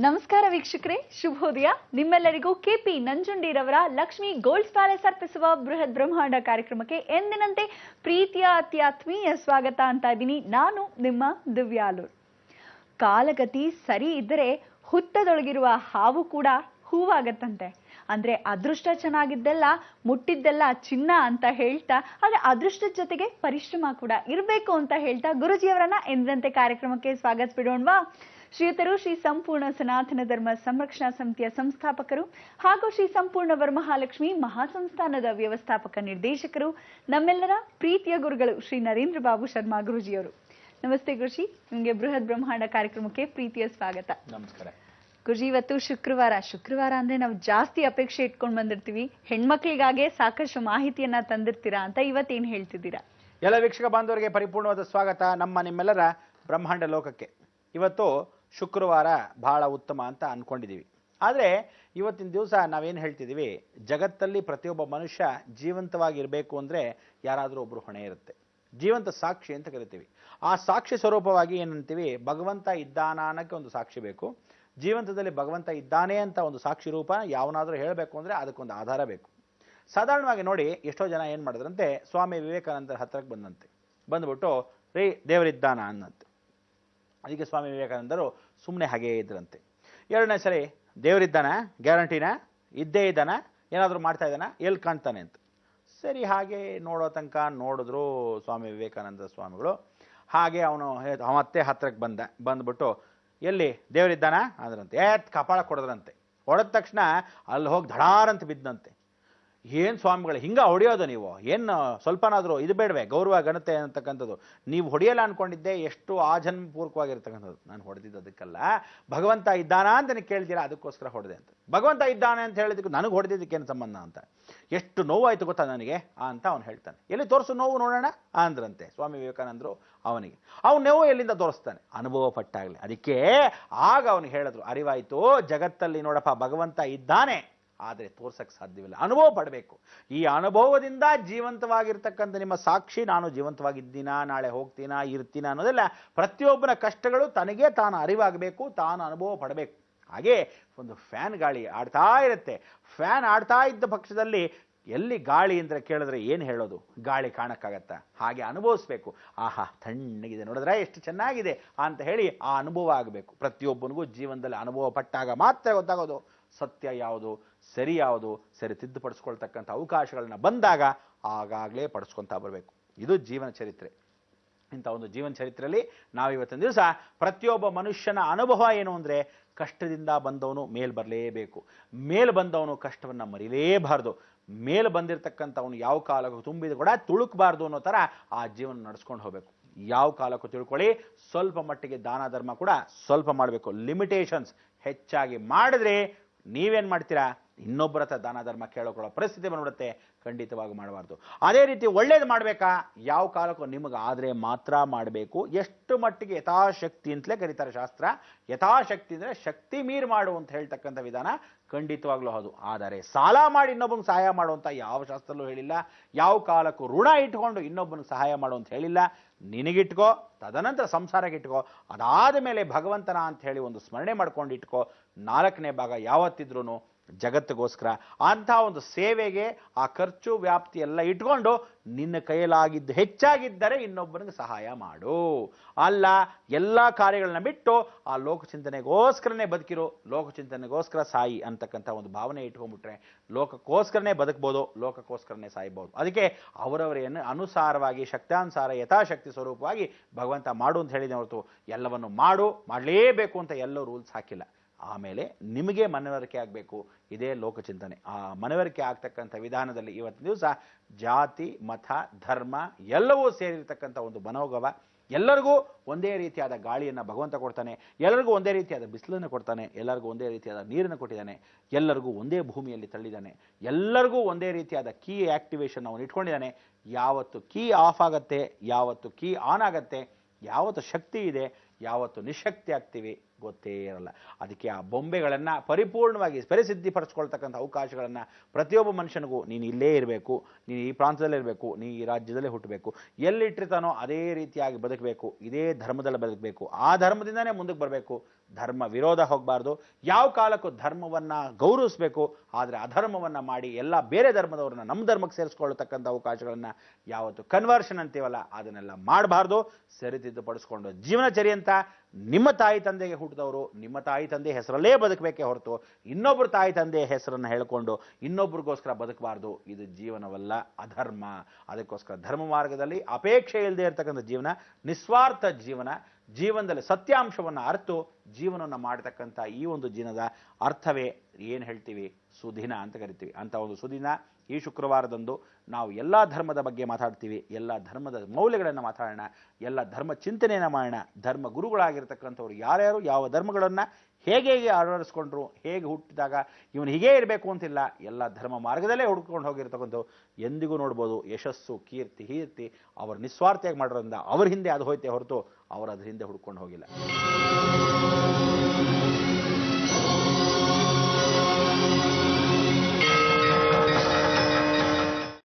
ನಮಸ್ಕಾರ ವೀಕ್ಷಕರೇ, ಶುಭೋದಯ. ನಿಮ್ಮೆಲ್ಲರಿಗೂ ಕೆಪಿ ನಂಜುಂಡಿರವರ ಲಕ್ಷ್ಮಿ ಗೋಲ್ಡ್ ಪ್ಯಾಲೇಸ್ ಅರ್ಪಿಸುವ ಬೃಹತ್ ಬ್ರಹ್ಮಾಂಡ ಕಾರ್ಯಕ್ರಮಕ್ಕೆ ಎಂದಿನಂತೆ ಪ್ರೀತಿಯ ಅತ್ಯಾತ್ಮೀಯ ಸ್ವಾಗತ ಅಂತ ಇದ್ದೀನಿ. ನಾನು ನಿಮ್ಮ ದಿವ್ಯಾಲೂರ್. ಕಾಲಗತಿ ಸರಿ ಇದ್ದರೆ ಹುತ್ತದೊಳಗಿರುವ ಹಾವು ಕೂಡ ಹೂವಾಗತ್ತಂತೆ. ಅಂದ್ರೆ ಅದೃಷ್ಟ ಚೆನ್ನಾಗಿದ್ದೆಲ್ಲ ಮುಟ್ಟಿದ್ದೆಲ್ಲ ಚಿನ್ನ ಅಂತ ಹೇಳ್ತಾ, ಆದ್ರೆ ಅದೃಷ್ಟದ ಜೊತೆಗೆ ಪರಿಶ್ರಮ ಕೂಡ ಇರಬೇಕು ಅಂತ ಹೇಳ್ತಾ ಗುರುಜಿಯವರನ್ನ ಎಂದಿನಂತೆ ಕಾರ್ಯಕ್ರಮಕ್ಕೆ ಸ್ವಾಗತಿಸಿಬಿಡೋಣವಾ. ಶ್ರೀಯುತರು ಶ್ರೀ ಸಂಪೂರ್ಣ ಸನಾತನ ಧರ್ಮ ಸಂರಕ್ಷಣಾ ಸಮಿತಿಯ ಸಂಸ್ಥಾಪಕರು ಹಾಗೂ ಶ್ರೀ ಸಂಪೂರ್ಣ ವರಮಹಾಲಕ್ಷ್ಮಿ ಮಹಾಸಂಸ್ಥಾನದ ವ್ಯವಸ್ಥಾಪಕ ನಿರ್ದೇಶಕರು, ನಮ್ಮೆಲ್ಲರ ಪ್ರೀತಿಯ ಗುರುಗಳು ಶ್ರೀ ನರೇಂದ್ರ ಬಾಬು ಶರ್ಮಾ ಗುರುಜಿಯವರು. ನಮಸ್ತೆ ಗುರುಜಿ, ನಿಮಗೆ ಬೃಹತ್ ಬ್ರಹ್ಮಾಂಡ ಕಾರ್ಯಕ್ರಮಕ್ಕೆ ಪ್ರೀತಿಯ ಸ್ವಾಗತ. ನಮಸ್ಕಾರ ಗುರುಜಿ. ಇವತ್ತು ಶುಕ್ರವಾರ ಅಂದ್ರೆ ನಾವು ಜಾಸ್ತಿ ಅಪೇಕ್ಷೆ ಇಟ್ಕೊಂಡು ಬಂದಿರ್ತೀವಿ. ಹೆಣ್ಮಕ್ಳಿಗಾಗೆ ಸಾಕಷ್ಟು ಮಾಹಿತಿಯನ್ನ ತಂದಿರ್ತೀರಾ ಅಂತ ಇವತ್ತೇನ್ ಹೇಳ್ತಿದ್ದೀರಾ? ಎಲ್ಲ ವೀಕ್ಷಕ ಬಾಂಧವರಿಗೆ ಪರಿಪೂರ್ಣವಾದ ಸ್ವಾಗತ ನಿಮ್ಮೆಲ್ಲರ ಬ್ರಹ್ಮಾಂಡ ಲೋಕಕ್ಕೆ. ಇವತ್ತು ಶುಕ್ರವಾರ ಬಹಳ ಉತ್ತಮ ಅಂತ ಅನ್ಕೊಂಡಿದೀವಿ. ಆದರೆ ಇವತ್ತಿನ ದಿವಸ ನಾವೇನು ಹೇಳ್ತಿದ್ದೀವಿ, ಜಗತ್ತಲ್ಲಿ ಪ್ರತಿಯೊಬ್ಬ ಮನುಷ್ಯ ಜೀವಂತವಾಗಿರಬೇಕು ಅಂದರೆ ಯಾರಾದರೂ ಒಬ್ಬರು ಹೊಣೆ ಇರುತ್ತೆ. ಜೀವಂತ ಸಾಕ್ಷಿ ಅಂತ ಕರಿತೀವಿ. ಆ ಸಾಕ್ಷಿ ಸ್ವರೂಪವಾಗಿ ಏನಂತೀವಿ, ಭಗವಂತ ಇದ್ದಾನ ಅನ್ನೋಕ್ಕೆ ಒಂದು ಸಾಕ್ಷಿ ಬೇಕು. ಜೀವಂತದಲ್ಲಿ ಭಗವಂತ ಇದ್ದಾನೆ ಅಂತ ಒಂದು ಸಾಕ್ಷಿ ರೂಪ ಯಾವನಾದರೂ ಹೇಳಬೇಕು ಅಂದರೆ ಅದಕ್ಕೊಂದು ಆಧಾರ ಬೇಕು. ಸಾಧಾರಣವಾಗಿ ನೋಡಿ, ಎಷ್ಟೋ ಜನ ಏನು ಮಾಡಿದ್ರಂತೆ, ಸ್ವಾಮಿ ವಿವೇಕಾನಂದರ ಹತ್ರಕ್ಕೆ ಬಂದ್ಬಿಟ್ಟು ರೀ ದೇವರಿದ್ದಾನ ಅನ್ನಂತೆ. ಅದಕ್ಕೆ ಸ್ವಾಮಿ ವಿವೇಕಾನಂದರು ಸುಮ್ಮನೆ ಹಾಗೇ ಇದ್ರಂತೆ. ಎರಡನೇ ಸರಿ ದೇವರಿದ್ದಾನ, ಗ್ಯಾರಂಟಿನ, ಇದ್ದೇ ಇದ್ದಾನ, ಏನಾದರೂ ಮಾಡ್ತಾ ಇದ್ದಾನ, ಎಲ್ಲಿ ಕಾಣ್ತಾನೆ ಅಂತ. ಸರಿ ಹಾಗೆ ನೋಡೋ ತನಕ ನೋಡಿದ್ರು ಸ್ವಾಮಿ ವಿವೇಕಾನಂದ ಸ್ವಾಮಿಗಳು. ಹಾಗೆ ಅವನು ಮತ್ತೆ ಹತ್ರಕ್ಕೆ ಬಂದ್ಬಿಟ್ಟು ಎಲ್ಲಿ ದೇವರಿದ್ದಾನ ಅಂದ್ರಂತೆ. ಕಪಾಳ ಕೊಡದ್ರಂತೆ. ಹೊಡೆದ ತಕ್ಷಣ ಅಲ್ಲಿ ಹೋಗಿ ಧಡಾರಂತ ಬಿದ್ದಂತೆ. ಏನು ಸ್ವಾಮಿಗಳು ಹಿಂಗ ಹೊಡೆಯೋದು ನೀವು? ಏನು ಸ್ವಲ್ಪನಾದರೂ ಇದು ಬೇಡವೆ, ಗೌರವ ಘನತೆ ಅಂತಕ್ಕಂಥದ್ದು? ನೀವು ಹೊಡೆಯಲ್ಲ ಅನ್ಕೊಂಡಿದ್ದೆ, ಎಷ್ಟು ಆಜನ್ಮಪೂರ್ವಕವಾಗಿರ್ತಕ್ಕಂಥದ್ದು. ನಾನು ಹೊಡೆದಿದ್ದದಕ್ಕಲ್ಲ, ಭಗವಂತ ಇದ್ದಾನ ಅಂತ ನೀವು ಕೇಳ್ತೀರಾ, ಅದಕ್ಕೋಸ್ಕರ ಹೊಡೆದೆ ಅಂತ. ಭಗವಂತ ಇದ್ದಾನೆ ಅಂತ ಹೇಳಿದಕ್ಕೆ ನನಗೆ ಹೊಡೆದಿದ್ದಕ್ಕೇನು ಸಂಬಂಧ ಅಂತ. ಎಷ್ಟು ನೋವಾಯ್ತು ಗೊತ್ತಾ ನನಗೆ ಅಂತ ಅವನು ಹೇಳ್ತಾನೆ. ಎಲ್ಲಿ ತೋರಿಸು ನೋವು ನೋಡೋಣ ಅಂದ್ರಂತೆ ಸ್ವಾಮಿ ವಿವೇಕಾನಂದರು ಅವನಿಗೆ. ಅವನು ನೋವು ಎಲ್ಲಿಂದ ತೋರಿಸ್ತಾನೆ? ಅನುಭವ ಪಟ್ಟಾಗಲಿ. ಅದಕ್ಕೆ ಆಗ ಅವನಿಗೆ ಹೇಳಿದ್ರು, ಅರಿವಾಯ್ತು, ಜಗತ್ತಲ್ಲಿ ನೋಡಪ್ಪ ಭಗವಂತ ಇದ್ದಾನೆ, ಆದರೆ ತೋರ್ಸಕ್ಕೆ ಸಾಧ್ಯವಿಲ್ಲ, ಅನುಭವ ಪಡಬೇಕು. ಈ ಅನುಭವದಿಂದ ಜೀವಂತವಾಗಿರ್ತಕ್ಕಂಥ ನಿಮ್ಮ ಸಾಕ್ಷಿ, ನಾನು ಜೀವಂತವಾಗಿದ್ದೀನಾ, ನಾಳೆ ಹೋಗ್ತೀನಾ, ಇರ್ತೀನಾ ಅನ್ನೋದೆಲ್ಲ ಪ್ರತಿಯೊಬ್ಬನ ಕಷ್ಟಗಳು ತನಗೆ ತಾನು ಅರಿವಾಗಬೇಕು, ತಾನು ಅನುಭವ ಪಡಬೇಕು. ಹಾಗೆ ಒಂದು ಫ್ಯಾನ್ ಗಾಳಿ ಆಡ್ತಾ ಇರುತ್ತೆ. ಫ್ಯಾನ್ ಆಡ್ತಾ ಇದ್ದ ಪಕ್ಷದಲ್ಲಿ ಎಲ್ಲಿ ಗಾಳಿ ಅಂತ ಕೇಳಿದ್ರೆ ಏನು ಹೇಳೋದು? ಗಾಳಿ ಕಾಣಕ್ಕಾಗತ್ತಾ? ಹಾಗೆ ಅನುಭವಿಸ್ಬೇಕು. ಆಹಾ ತಣ್ಣಗಿದೆ ನೋಡಿದ್ರೆ ಎಷ್ಟು ಚೆನ್ನಾಗಿದೆ ಅಂತ ಹೇಳಿ ಆ ಅನುಭವ ಆಗಬೇಕು. ಪ್ರತಿಯೊಬ್ಬನಿಗೂ ಜೀವನದಲ್ಲಿ ಅನುಭವ ಪಟ್ಟಾಗ ಮಾತ್ರ ಗೊತ್ತಾಗೋದು ಸತ್ಯ ಯಾವುದು, ಸರಿ ಯಾವುದು, ಸರಿ ತಿದ್ದುಪಡಿಸ್ಕೊಳ್ತಕ್ಕಂಥ ಅವಕಾಶಗಳನ್ನ ಬಂದಾಗ ಆಗಾಗಲೇ ಪಡಿಸ್ಕೊತಾ ಬರಬೇಕು. ಇದು ಜೀವನ ಚರಿತ್ರೆ. ಇಂಥ ಒಂದು ಜೀವನ ಚರಿತ್ರೆಯಲ್ಲಿ ನಾವು ಇವತ್ತಿನ ದಿವಸ ಪ್ರತಿಯೊಬ್ಬ ಮನುಷ್ಯನ ಅನುಭವ ಏನು ಅಂದರೆ, ಕಷ್ಟದಿಂದ ಬಂದವನು ಮೇಲ್ ಬರಲೇಬೇಕು, ಮೇಲ್ ಬಂದವನು ಕಷ್ಟವನ್ನು ಮರಿಲೇಬಾರ್ದು, ಮೇಲ್ ಬಂದಿರತಕ್ಕಂಥವನು ಯಾವ ಕಾಲಕ್ಕೂ ತುಂಬಿದ ಕೂಡ ತುಳುಕಬಾರ್ದು ಅನ್ನೋ ಥರ ಆ ಜೀವನ ನಡೆಸ್ಕೊಂಡು ಹೋಗಬೇಕು. ಯಾವ ಕಾಲಕ್ಕೂ ತಿಳ್ಕೊಳ್ಳಿ, ಸ್ವಲ್ಪ ಮಟ್ಟಿಗೆ ದಾನ ಧರ್ಮ ಕೂಡ ಸ್ವಲ್ಪ ಮಾಡಬೇಕು. ಲಿಮಿಟೇಷನ್ಸ್ ಹೆಚ್ಚಾಗಿ ಮಾಡಿದ್ರೆ ನೀವೇನು ಮಾಡ್ತೀರಾ, ಇನ್ನೊಬ್ಬರ ಹತ್ರ ದಾನ ಧರ್ಮ ಕೇಳೋಕೊಳ್ಳೋ ಪರಿಸ್ಥಿತಿ ಬಂದ್ಬಿಡುತ್ತೆ. ಖಂಡಿತವಾಗಿ ಮಾಡಬಾರ್ದು. ಅದೇ ರೀತಿ ಒಳ್ಳೇದು ಮಾಡಬೇಕಾ, ಯಾವ ಕಾಲಕ್ಕೂ ನಿಮಗೆ ಆದರೆ ಮಾತ್ರ ಮಾಡಬೇಕು. ಎಷ್ಟು ಮಟ್ಟಿಗೆ ಯಥಾಶಕ್ತಿ ಅಂತಲೇ ಕರೀತಾರೆ ಶಾಸ್ತ್ರ. ಯಥಾಶಕ್ತಿ ಅಂದರೆ ಶಕ್ತಿ ಮೀರಿ ಮಾಡು ಅಂತ ಹೇಳ್ತಕ್ಕಂಥ ವಿಧಾನ ಖಂಡಿತವಾಗ್ಲೂ ಹೌದು. ಆದರೆ ಸಾಲ ಮಾಡಿ ಇನ್ನೊಬ್ಬನಿಗೆ ಸಹಾಯ ಮಾಡುವಂಥ ಯಾವ ಶಾಸ್ತ್ರಲ್ಲೂ ಹೇಳಿಲ್ಲ. ಯಾವ ಕಾಲಕ್ಕೂ ಋಣ ಇಟ್ಕೊಂಡು ಇನ್ನೊಬ್ಬನಿಗೆ ಸಹಾಯ ಮಾಡು ಅಂತ ಹೇಳಿಲ್ಲ. ನಿನಗಿಟ್ಕೋ, ತದನಂತರ ಸಂಸಾರಕ್ಕೆ ಇಟ್ಕೋ, ಅದಾದ ಮೇಲೆ ಭಗವಂತನ ಅಂತ ಹೇಳಿ ಒಂದು ಸ್ಮರಣೆ ಮಾಡ್ಕೊಂಡು ಇಟ್ಕೋ. 4ನೇ ಭಾಗ ಯಾವತ್ತಿದ್ರೂ ಜಗತ್ತಿಗೋಸ್ಕರ ಅಂಥ ಒಂದು ಸೇವೆಗೆ ಆ ಖರ್ಚು ವ್ಯಾಪ್ತಿ ಎಲ್ಲ ಇಟ್ಕೊಂಡು ನಿನ್ನ ಕೈಯಲಾಗಿದ್ದು ಹೆಚ್ಚಾಗಿದ್ದರೆ ಇನ್ನೊಬ್ಬನಿಗೆ ಸಹಾಯ ಮಾಡು. ಅಲ್ಲ, ಎಲ್ಲ ಕಾರ್ಯಗಳನ್ನ ಬಿಟ್ಟು ಆ ಲೋಕಚಿಂತನೆಗೋಸ್ಕರನೇ ಬದುಕಿರೋ, ಲೋಕಚಿಂತನೆಗೋಸ್ಕರ ಸಾಯಿ ಅಂತಕ್ಕಂಥ ಒಂದು ಭಾವನೆ ಇಟ್ಕೊಂಡ್ಬಿಟ್ರೆ ಲೋಕಕ್ಕೋಸ್ಕರನೇ ಬದುಕ್ಬೋದು, ಲೋಕಕ್ಕೋಸ್ಕರನೇ ಸಾಯ್ಬೋದು. ಅದಕ್ಕೆ ಅವರವರೇನು ಅನುಸಾರವಾಗಿ ಶಕ್ತಾನುಸಾರ ಯಥಾಶಕ್ತಿ ಸ್ವರೂಪವಾಗಿ ಭಗವಂತ ಮಾಡು ಅಂತ ಹೇಳಿದೆ ಹೊರತು ಎಲ್ಲವನ್ನು ಮಾಡಲೇಬೇಕು ಅಂತ ಎಲ್ಲೂ ರೂಲ್ಸ್ ಹಾಕಿಲ್ಲ. ಆಮೇಲೆ ನಿಮಗೆ ಮನವರಿಕೆ ಆಗಬೇಕು, ಇದೇ ಲೋಕಚಿಂತನೆ. ಆ ಮನವರಿಕೆ ಆಗ್ತಕ್ಕಂಥ ವಿಧಾನದಲ್ಲಿ ಇವತ್ತಿನ ದಿವಸ ಜಾತಿ, ಮತ, ಧರ್ಮ ಎಲ್ಲವೂ ಸೇರಿರ್ತಕ್ಕಂಥ ಒಂದು ಮನೋಗವ. ಎಲ್ಲರಿಗೂ ಒಂದೇ ರೀತಿಯಾದ ಗಾಳಿಯನ್ನು ಭಗವಂತ ಕೊಡ್ತಾನೆ, ಎಲ್ಲರಿಗೂ ಒಂದೇ ರೀತಿಯಾದ ಬಿಸಿಲನ್ನು ಕೊಡ್ತಾನೆ, ಎಲ್ಲರಿಗೂ ಒಂದೇ ರೀತಿಯಾದ ನೀರನ್ನು ಕೊಟ್ಟಿದ್ದಾನೆ, ಎಲ್ಲರಿಗೂ ಒಂದೇ ಭೂಮಿಯಲ್ಲಿ ತಳ್ಳಿದ್ದಾನೆ, ಎಲ್ಲರಿಗೂ ಒಂದೇ ರೀತಿಯಾದ ಕೀ ಆಕ್ಟಿವೇಶನ್ ಅವನು ಇಟ್ಕೊಂಡಿದ್ದಾನೆ. ಯಾವತ್ತು ಕೀ ಆಫ್ ಆಗತ್ತೆ, ಯಾವತ್ತು ಕೀ ಆನ್ ಆಗತ್ತೆ, ಯಾವತ್ತು ಶಕ್ತಿ ಇದೆ, ಯಾವತ್ತು ನಿಶಕ್ತಿ ಆಗ್ತೀವಿ ಗೊತ್ತೇ ಇರಲ್ಲ. ಅದಕ್ಕೆ ಆ ಬೊಂಬೆಗಳನ್ನು ಪರಿಪೂರ್ಣವಾಗಿ ಪರಿಸಿದ್ಧಿಪಡಿಸ್ಕೊಳ್ತಕ್ಕಂಥ ಅವಕಾಶಗಳನ್ನು ಪ್ರತಿಯೊಬ್ಬ ಮನುಷ್ಯನಿಗೂ, ನೀನು ಇಲ್ಲೇ ಇರಬೇಕು, ನೀನು ಈ ಪ್ರಾಂತದಲ್ಲೇ ಇರಬೇಕು, ನೀ ಈ ರಾಜ್ಯದಲ್ಲೇ ಹುಟ್ಟಬೇಕು, ಎಲ್ಲಿಟ್ಟಿರ್ತಾನೋ ಅದೇ ರೀತಿಯಾಗಿ ಬದುಕಬೇಕು, ಇದೇ ಧರ್ಮದಲ್ಲಿ ಬದುಕಬೇಕು, ಆ ಧರ್ಮದಿಂದನೇ ಮುಂದಕ್ಕೆ ಬರಬೇಕು, ಧರ್ಮ ವಿರೋಧ ಹೋಗಬಾರ್ದು. ಯಾವ ಕಾಲಕ್ಕೂ ಧರ್ಮವನ್ನ ಗೌರವಿಸಬೇಕು, ಆದರೆ ಅಧರ್ಮವನ್ನ ಮಾಡಿ ಎಲ್ಲ ಬೇರೆ ಧರ್ಮದವ್ರನ್ನ ನಮ್ಮ ಧರ್ಮಕ್ಕೆ ಸೇರಿಸ್ಕೊಳ್ಳತಕ್ಕಂಥ ಅವಕಾಶಗಳನ್ನ ಯಾವತ್ತು ಕನ್ವರ್ಷನ್ ಅಂತೀವಲ್ಲ ಅದನ್ನೆಲ್ಲ ಮಾಡಬಾರ್ದು. ಸರಿತಿದ್ದುಪಡಿಸ್ಕೊಂಡು ಜೀವನಚರಿ ಅಂತ ನಿಮ್ಮ ತಾಯಿ ತಂದೆಗೆ ಹುಟ್ಟಿದವರು ನಿಮ್ಮ ತಾಯಿ ತಂದೆ ಹೆಸರಲ್ಲೇ ಬದುಕಬೇಕೇ ಹೊರತು ಇನ್ನೊಬ್ಬರು ತಾಯಿ ತಂದೆ ಹೆಸರನ್ನು ಹೇಳ್ಕೊಂಡು ಇನ್ನೊಬ್ರಿಗೋಸ್ಕರ ಬದುಕಬಾರ್ದು. ಇದು ಜೀವನವಲ್ಲ, ಅಧರ್ಮ. ಅದಕ್ಕೋಸ್ಕರ ಧರ್ಮ ಮಾರ್ಗದಲ್ಲಿ ಅಪೇಕ್ಷೆ ಇಲ್ಲದೆ ಇರತಕ್ಕಂಥ ಜೀವನ, ನಿಸ್ವಾರ್ಥ ಜೀವನ, ಜೀವನದಲ್ಲಿ ಸತ್ಯಾಂಶವನ್ನು ಅರ್ತು ಜೀವನವನ್ನು ಮಾಡತಕ್ಕಂಥ ಈ ಒಂದು ಜೀವನದ ಅರ್ಥವೇ ಏನು ಹೇಳ್ತೀವಿ, ಸುದಿನ ಅಂತ ಕರಿತೀವಿ. ಅಂತ ಒಂದು ಸುದಿನ ಈ ಶುಕ್ರವಾರದಂದು ನಾವು ಎಲ್ಲ ಧರ್ಮದ ಬಗ್ಗೆ ಮಾತಾಡ್ತೀವಿ, ಎಲ್ಲ ಧರ್ಮದ ಮೌಲ್ಯಗಳನ್ನು ಮಾತಾಡೋಣ, ಎಲ್ಲ ಧರ್ಮ ಚಿಂತನೆಯನ್ನು ಮಾಡೋಣ. ಧರ್ಮ ಗುರುಗಳಾಗಿರ್ತಕ್ಕಂಥವ್ರು ಯಾರ್ಯಾರು ಯಾವ ಧರ್ಮಗಳನ್ನು ಹೇಗೆ ಅಳವಡಿಸ್ಕೊಂಡ್ರು, ಹೇಗೆ ಹುಟ್ಟಿದಾಗ ಇವನು ಹೀಗೇ ಇರಬೇಕು ಅಂತಿಲ್ಲ, ಎಲ್ಲ ಧರ್ಮ ಮಾರ್ಗದಲ್ಲೇ ಹುಡ್ಕೊಂಡು ಹೋಗಿರ್ತಕ್ಕಂಥವು ಎಂದಿಗೂ ನೋಡ್ಬೋದು. ಯಶಸ್ಸು, ಕೀರ್ತಿ ಅವರು ನಿಸ್ವಾರ್ಥಿಯಾಗಿ ಮಾಡೋದ್ರಿಂದ ಅವ್ರ ಹಿಂದೆ ಅದು ಹೋಯ್ತೆ ಹೊರತು ಅವರು ಅದ್ರ ಹಿಂದೆ ಹುಡ್ಕೊಂಡು ಹೋಗಿಲ್ಲ.